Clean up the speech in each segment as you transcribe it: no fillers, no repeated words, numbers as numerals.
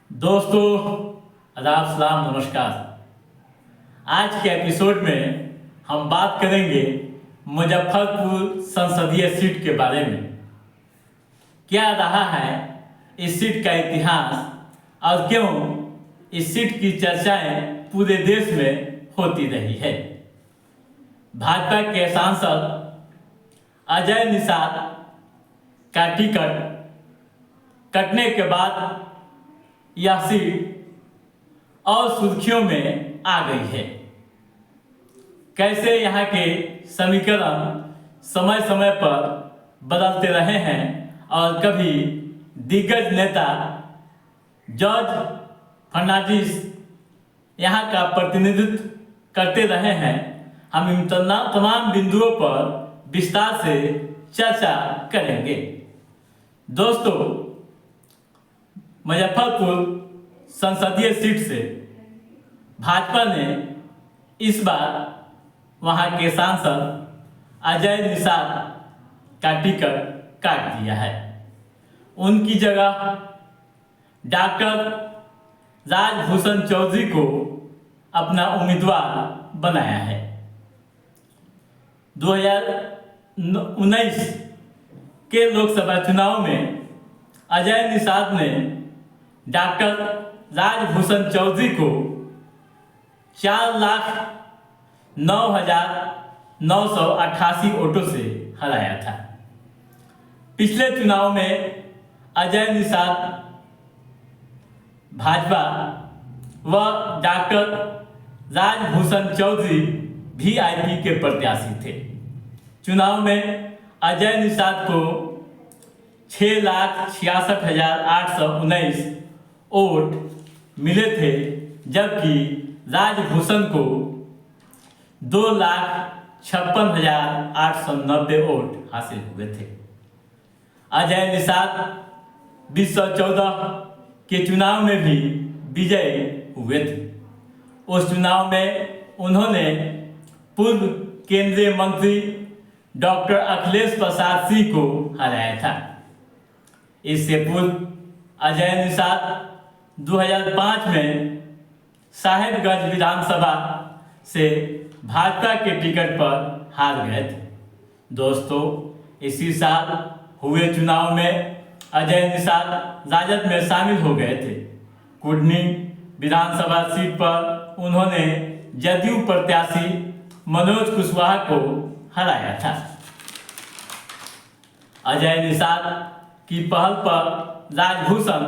दोस्तों, आदाब, सलाम, नमस्कार। आज के एपिसोड में हम बात करेंगे मुजफ्फरपुर संसदीय सीट के बारे में। क्या रहा है इस सीट का इतिहास और क्यों इस सीट की चर्चाएं पूरे देश में होती रही है। भाजपा के सांसद अजय निषाद का टिकट कटने के बाद यह सीट और सुर्खियों में आ गई है। कैसे यहाँ के समीकरण समय समय पर बदलते रहे हैं और कभी दिग्गज नेता जॉर्ज फर्नांडिस यहाँ का प्रतिनिधित्व करते रहे हैं। हम इन तमाम बिंदुओं पर विस्तार से चर्चा करेंगे। दोस्तों, मुजफ्फरपुर संसदीय सीट से भाजपा ने इस बार वहां के सांसद अजय निषाद का टिकट काट दिया है। उनकी जगह डॉक्टर राजभूषण चौधरी को अपना उम्मीदवार बनाया है। 2019 के लोकसभा चुनाव में अजय निषाद ने डॉक्टर राजभूषण चौधरी को 4,09,988 वोटों से हराया था। पिछले चुनाव में अजय निषाद भाजपा व डॉक्टर राजभूषण चौधरी वीआईपी के प्रत्याशी थे। चुनाव में अजय निषाद को 6,66,819 वोट मिले थे, जबकि राजभूषण को 2,56,890 वोट हासिल हुए थे। अजय निषाद 2014 के चुनाव में भी विजयी हुए थे। उस चुनाव में उन्होंने पूर्व केंद्रीय मंत्री डॉक्टर अखिलेश प्रसाद सिंह को हराया था। इससे पूर्व अजय निषाद 2005 में साहेबगंज विधानसभा से भाजपा के टिकट पर हार गए थे। दोस्तों, इसी साल हुए चुनाव में अजय निषाद राजद में शामिल हो गए थे। कुडनी विधानसभा सीट पर उन्होंने जदयू प्रत्याशी मनोज कुशवाहा को हराया था। अजय निषाद की पहल पर राजभूषण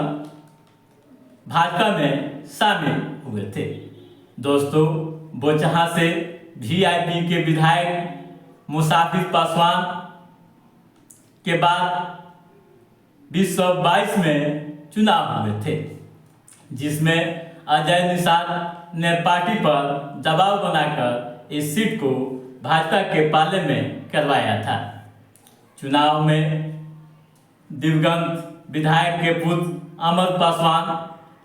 भाजपा में शामिल हुए थे। दोस्तों, बोचहा से वीआईपी के विधायक मुसाफिर पासवान के बाद 2022 में चुनाव हुए थे, जिसमें अजय निषाद ने पार्टी पर दबाव बनाकर इस सीट को भाजपा के पाले में करवाया था। चुनाव में दिवंगत विधायक के पुत्र अमर पासवान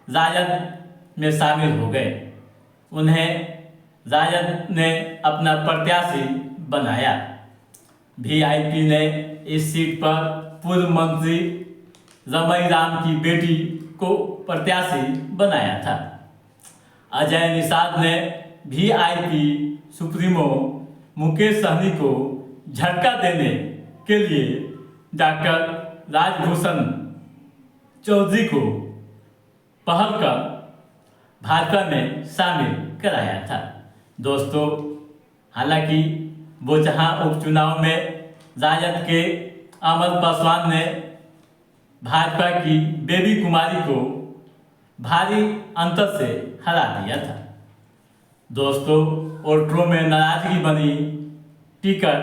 राजद में शामिल हो गए। उन्हें राजद ने अपना प्रत्याशी बनाया। वीआईपी ने इस सीट पर पूर्व मंत्री रमई राम की बेटी को प्रत्याशी बनाया था। अजय निषाद ने वीआईपी सुप्रीमो मुकेश सहनी को झटका देने के लिए डॉक्टर राजभूषण चौधरी को पहल कर भाजपा में शामिल कराया था। दोस्तों, हालांकि बोचहा उपचुनाव में राजद के अमर पासवान ने भाजपा की बेबी कुमारी को भारी अंतर से हरा दिया था। दोस्तों, वोटरों में नाराजगी बनी टिकट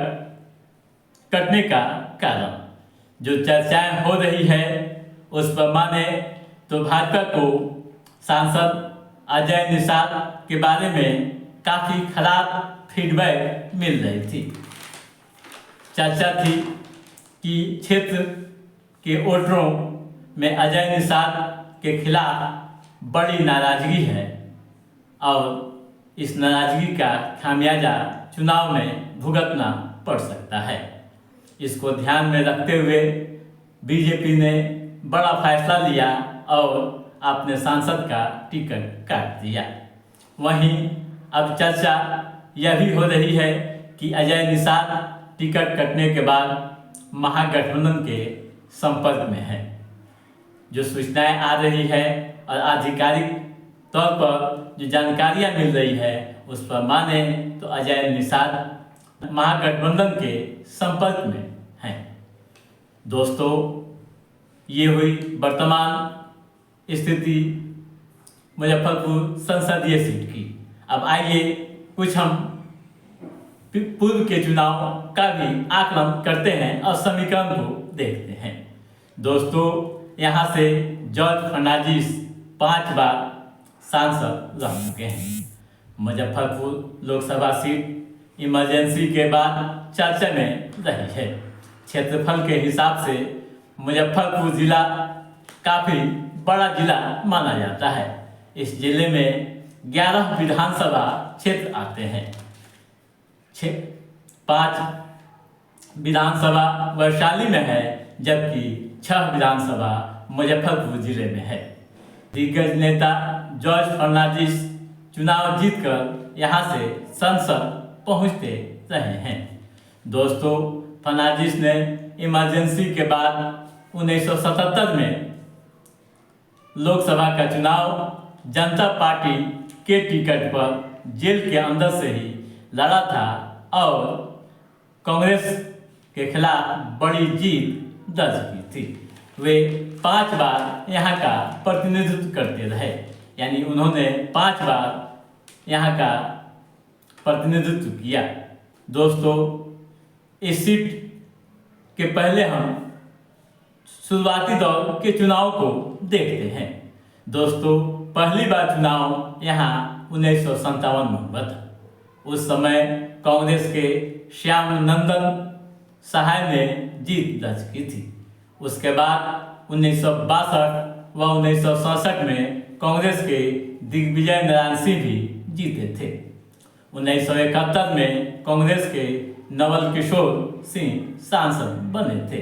कटने का कारण। जो चर्चाएं हो रही है उस पर माने तो भाजपा को सांसद अजय निषाद के बारे में काफ़ी खराब फीडबैक मिल रही थी। चर्चा थी कि क्षेत्र के वोटरों में अजय निषाद के खिलाफ बड़ी नाराजगी है और इस नाराजगी का खामियाजा चुनाव में भुगतना पड़ सकता है। इसको ध्यान में रखते हुए बीजेपी ने बड़ा फैसला लिया और अपने सांसद का टिकट काट दिया। वहीं अब चर्चा यह भी हो रही है कि अजय निषाद टिकट कटने के बाद महागठबंधन के संपर्क में है। जो सूचनाएं आ रही है और आधिकारिक तौर पर जो जानकारियां मिल रही है उस पर माने तो अजय निषाद महागठबंधन के संपर्क में हैं। दोस्तों, ये हुई वर्तमान स्थिति मुजफ्फरपुर संसदीय सीट की। अब आइए कुछ हम पूर्व के चुनाव का भी आकलन करते हैं और समीकरण को देखते हैं। दोस्तों, यहाँ से जॉर्ज फर्नांडिस 5 बार सांसद रह चुके हैं। मुजफ्फरपुर लोकसभा सीट इमरजेंसी के बाद चर्चा में रही है। क्षेत्रफल के हिसाब से मुजफ्फरपुर जिला काफ़ी बड़ा जिला माना जाता है। इस जिले में 11 विधानसभा क्षेत्र आते हैं। 5 विधानसभा वैशाली में है, जबकि 6 विधानसभा मुजफ्फरपुर जिले में है। दिग्गज नेता जॉर्ज फर्नांडिस चुनाव जीतकर यहाँ से संसद पहुँचते रहे हैं। दोस्तों, फर्नांडिस ने इमरजेंसी के बाद 1977 में लोकसभा का चुनाव जनता पार्टी के टिकट पर जेल के अंदर से ही लड़ा था और कांग्रेस के खिलाफ बड़ी जीत दर्ज की थी। वे 5 बार यहाँ का प्रतिनिधित्व करते रहे, यानी उन्होंने 5 बार यहाँ का प्रतिनिधित्व किया। दोस्तों, इस सीट के पहले हम शुरुआती दौर के चुनाव को देखते हैं। दोस्तों, पहली बार चुनाव यहाँ 1957 में हुआ था। उस समय कांग्रेस के श्याम नंदन सहाय ने जीत दर्ज की थी। उसके बाद 1962 व 1967 में कांग्रेस के दिग्विजय नारायण सिंह भी जीते थे। 1971 में कांग्रेस के नवल किशोर सिंह सांसद बने थे।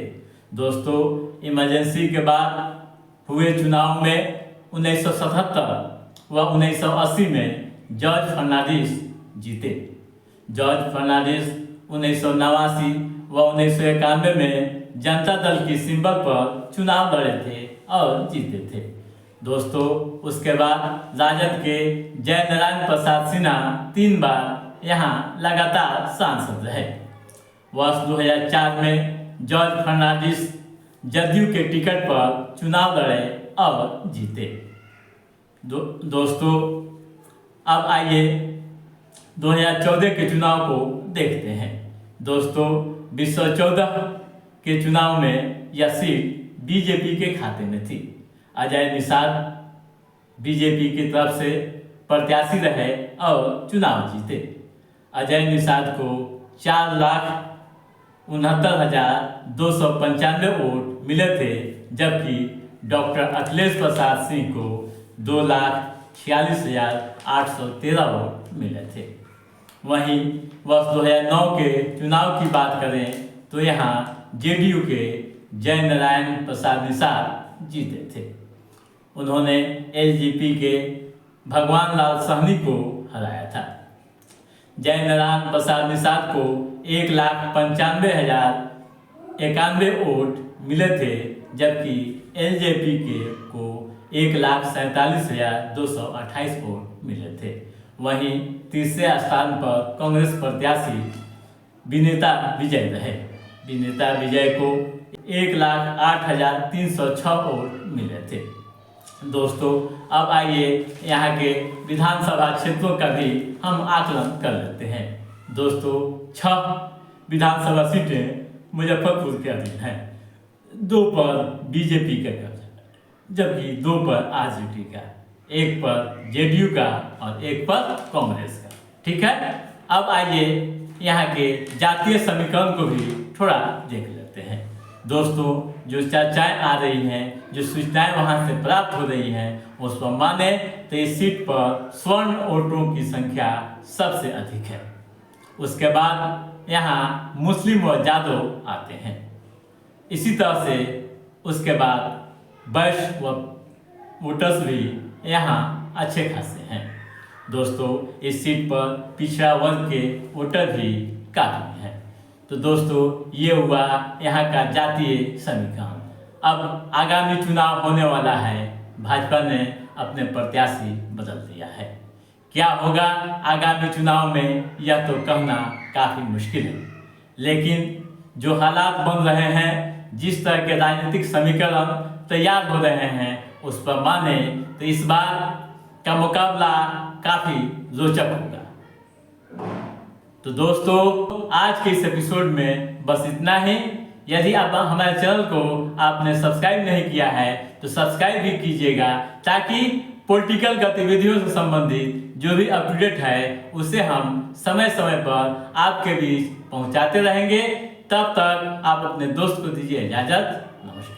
दोस्तों, इमरजेंसी के बाद हुए चुनाव में 1977 व 1980 में जॉर्ज फर्नांडिस जीते। जॉर्ज फर्नांडिस 1989 व 1991 में जनता दल की सिंबल पर चुनाव लड़े थे और जीते थे। दोस्तों, उसके बाद राजद के जय नारायण प्रसाद सिन्हा 3 बार यहाँ लगातार सांसद रहे। वर्ष 2004 में जॉर्ज फर्नांडिस जदयू के टिकट पर चुनाव लड़े और जीते। दोस्तों, अब आइए 2014 के चुनाव को देखते हैं। दोस्तों, 2014 के चुनाव में यह सीट बीजेपी के खाते में थी। अजय निषाद बीजेपी की तरफ से प्रत्याशी रहे और चुनाव जीते। अजय निषाद को 4,69,295 वोट मिले थे, जबकि डॉक्टर अखिलेश प्रसाद सिंह को 2,46,813 वोट मिले थे। वहीं वर्ष 2009 के चुनाव की बात करें तो यहाँ जेडीयू के जय नारायण प्रसाद निषाद जीते थे। उन्होंने एलजेपी के भगवान लाल सहनी को हराया था। जय नारायण प्रसाद निषाद को 1,95,091 वोट मिले थे, जबकि एलजेपी को 1,47,228 वोट मिले थे। वहीं तीसरे स्थान पर कांग्रेस प्रत्याशी विनेता विजय रहे। विनेता विजय को 1,08,306 वोट मिले थे। दोस्तों, अब आइए यहाँ के विधानसभा क्षेत्रों का भी हम आकलन कर लेते हैं। दोस्तों, 6 विधानसभा सीटें मुजफ्फरपुर के अधीन हैं। 2 पर बीजेपी का कब्जा, जबकि 2 पर आरजेडी का, 1 पर जेडीयू का और 1 पर कांग्रेस का। ठीक है, अब आइए यहाँ के जातीय समीकरण को भी थोड़ा देख लेते हैं। दोस्तों, जो चर्चाएं आ रही हैं, जो सूचनाएं वहां से प्राप्त हो रही हैं, उस पर माने तो इस सीट पर स्वर्ण वोटों की संख्या सबसे अधिक है। उसके बाद यहाँ मुस्लिम व यादव आते हैं। इसी तरह से उसके बाद वैश्य व वोटर्स भी यहाँ अच्छे खासे हैं। दोस्तों, इस सीट पर पिछड़ा वर्ग के वोटर भी काफ़ी हैं। तो दोस्तों, ये हुआ यहाँ का जातीय समीकरण। अब आगामी चुनाव होने वाला है, भाजपा ने अपने प्रत्याशी बदल दिया है। क्या होगा आगामी चुनाव में, यह तो कहना काफ़ी मुश्किल है, लेकिन जो हालात बन रहे हैं, जिस तरह के राजनीतिक समीकरण तैयार हो रहे हैं, उस पर माने तो इस बार का मुकाबला काफ़ी रोचक होगा। तो दोस्तों, आज के इस एपिसोड में बस इतना ही। यदि आप हमारे चैनल को आपने सब्सक्राइब नहीं किया है तो सब्सक्राइब भी कीजिएगा, ताकि पॉलिटिकल गतिविधियों से संबंधित जो भी अपडेट है उसे हम समय समय पर आपके बीच पहुंचाते रहेंगे। तब तक आप अपने दोस्त को दीजिए इजाज़त। नमस्कार।